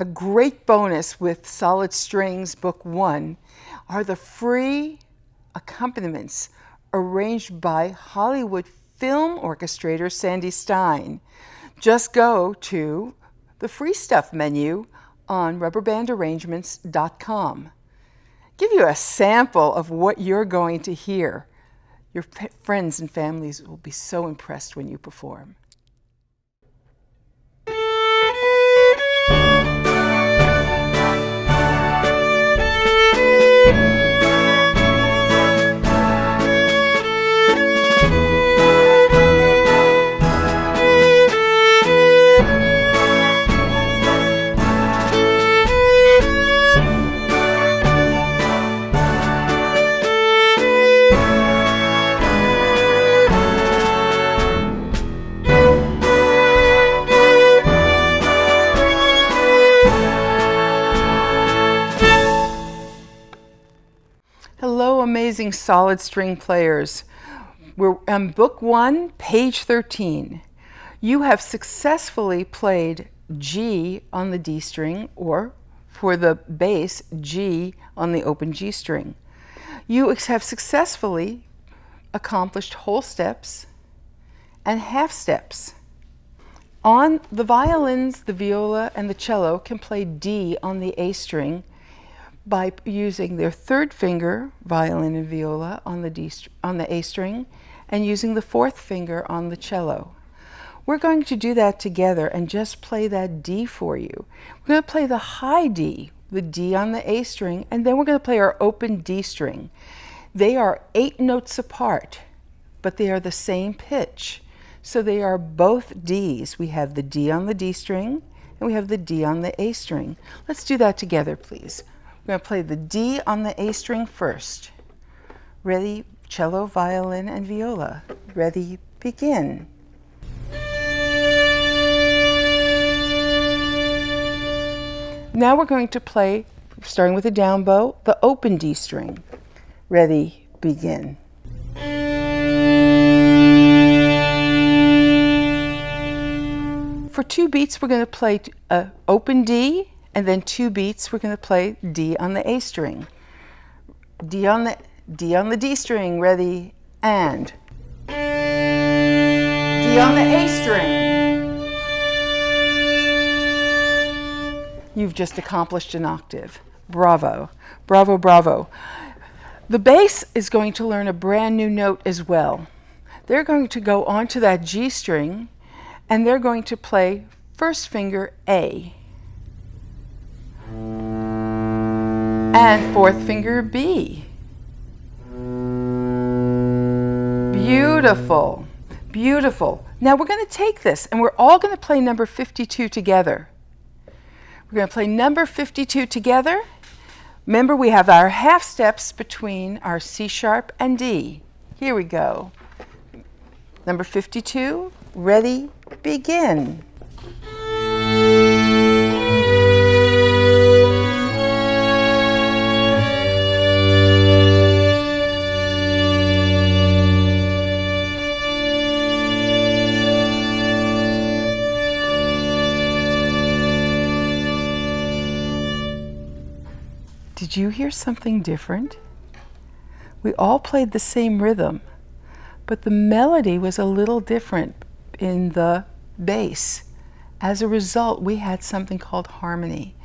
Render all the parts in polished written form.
A great bonus with Solid Strings Book 1 are the free accompaniments arranged by Hollywood film orchestrator Sandy Stein. Just go to the free stuff menu on rubberbandarrangements.com. Give you a sample of what you're going to hear. Your friends and families will be so impressed when you perform. Hello, amazing solid string players. We're on Book 1, page 13. You have successfully played G on the D string, or for the bass, G on the open G string. You have successfully accomplished whole steps and half steps. On the violins, the viola and the cello can play D on the A string by using their third finger, violin and viola, on the A string, and using the fourth finger on the cello. We're going to do that together and just play that D for you. We're going to play the high D, the D on the A string, and then we're going to play our open D string. They are 8 notes apart, but they are the same pitch. So they are both Ds. We have the D on the D string, and we have the D on the A string. Let's do that together, please. We're going to play the D on the A string first. Ready, cello, violin, and viola. Ready, begin. Now we're going to play, starting with a down bow, the open D string. Ready, begin. For 2 beats, we're going to play open D, and then 2 beats, we're going to play D on the A string. D on the D string, ready, and D on the A string. You've just accomplished an octave. Bravo, bravo, bravo. The bass is going to learn a brand new note as well. They're going to go onto that G string, and they're going to play first finger A. And fourth finger B. Beautiful, beautiful. Now we're going to take this and we're all going to play number 52 together. We're going to play number 52 together. Remember, we have our half steps between our C sharp and D. Here we go. Number 52, ready, begin. Did you hear something different? We all played the same rhythm, but the melody was a little different in the bass. As a result, we had something called harmony.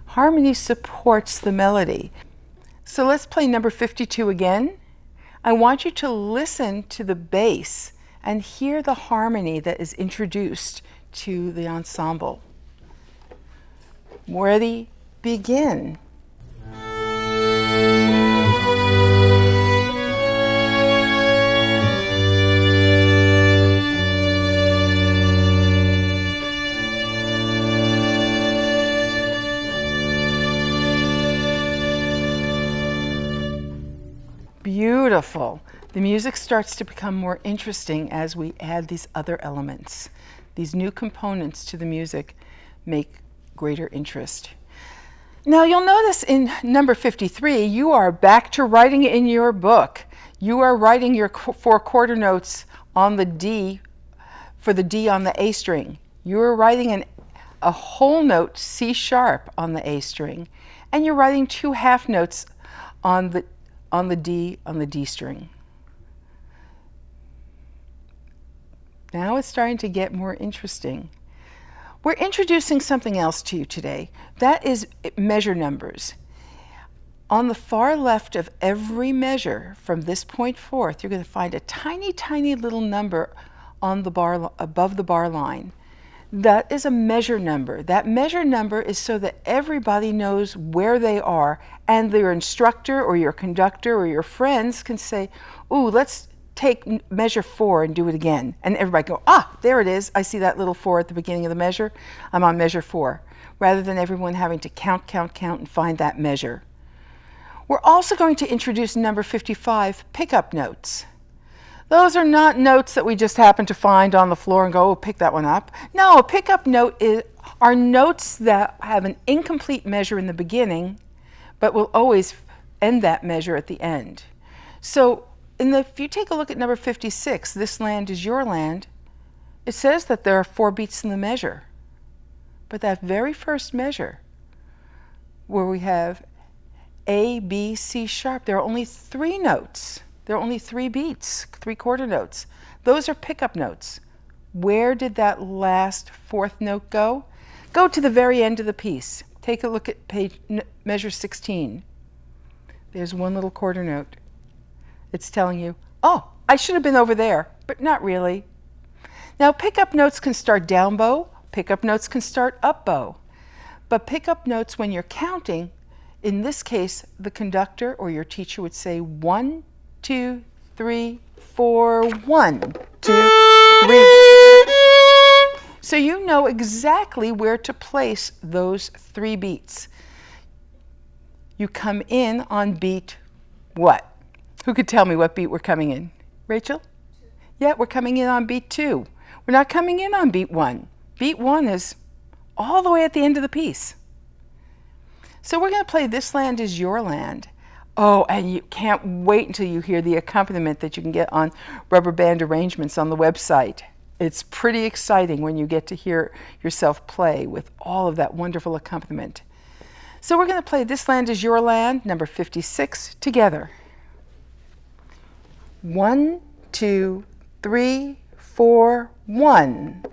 Harmony supports the melody. So let's play number 52 again. I want you to listen to the bass and hear the harmony that is introduced to the ensemble. Ready, begin. Beautiful. The music starts to become more interesting as we add these other elements. These new components to the music make greater interest. Now you'll notice in number 53, you are back to writing in your book. You are writing your 4 quarter notes on the D, for the D on the A string. You are writing a whole note C sharp on the A string, and you're writing 2 half notes on the D string. Now it's starting to get more interesting. We're introducing something else to you today. That is measure numbers. On the far left of every measure from this point forth, you're going to find a tiny, tiny little number on the bar, above the bar line. That is a measure number. That measure number is so that everybody knows where they are, and your instructor or your conductor or your friends can say, ooh, let's take measure 4 and do it again. And everybody go, ah, there it is. I see that little 4 at the beginning of the measure. I'm on measure 4. Rather than everyone having to count, count, count and find that measure. We're also going to introduce number 55, pickup notes. Those are not notes that we just happen to find on the floor and go, oh, pick that one up. No, a pickup note are notes that have an incomplete measure in the beginning, but will always end that measure at the end. So if you take a look at number 56, This Land Is Your Land, it says that there are 4 beats in the measure. But that very first measure, where we have A, B, C sharp, there are only 3 notes. There are only 3 beats, 3 quarter notes. Those are pickup notes. Where did that last 4th note go? Go to the very end of the piece. Take a look at measure 16. There's 1 little quarter note. It's telling you, oh, I should have been over there, but not really. Now, pickup notes can start down bow. Pickup notes can start up bow. But pickup notes, when you're counting, in this case, the conductor or your teacher would say 1, 2, 3, 4, 1, 2, 3. So you know exactly where to place those 3 beats. You come in on beat what? Who could tell me what beat we're coming in? Rachel? 2. Yeah, we're coming in on beat 2. We're not coming in on beat 1. Beat 1 is all the way at the end of the piece. So we're going to play This Land Is Your Land. Oh, and you can't wait until you hear the accompaniment that you can get on rubber band arrangements on the website. It's pretty exciting when you get to hear yourself play with all of that wonderful accompaniment. So we're going to play This Land Is Your Land, number 56, together. 1, 2, 3, 4, 1.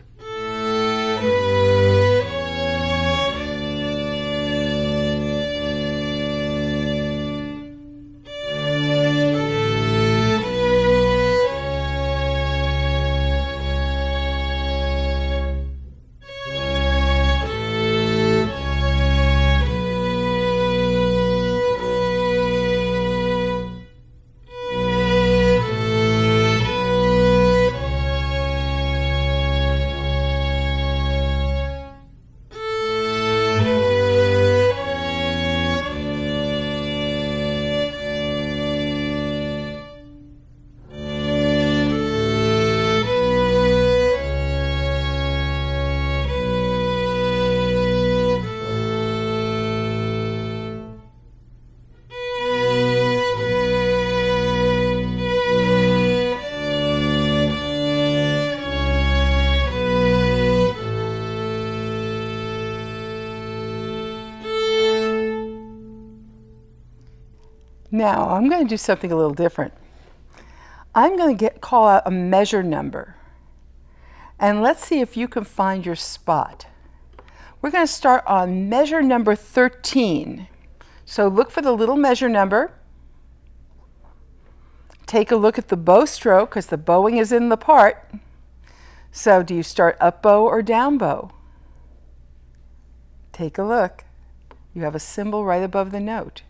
Now, I'm going to do something a little different. I'm going to call out a measure number. And let's see if you can find your spot. We're going to start on measure number 13. So look for the little measure number. Take a look at the bow stroke, because the bowing is in the part. So do you start up bow or down bow? Take a look. You have a symbol right above the note.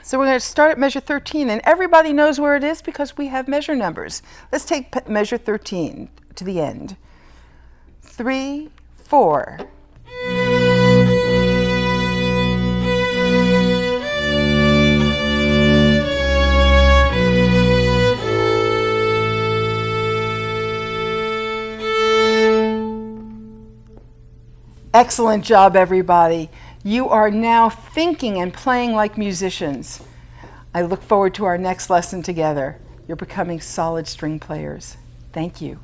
So we're going to start at measure 13, and everybody knows where it is because we have measure numbers. Let's take measure 13 to the end. 3, 4. Excellent job, everybody. You are now thinking and playing like musicians. I look forward to our next lesson together. You're becoming solid string players. Thank you.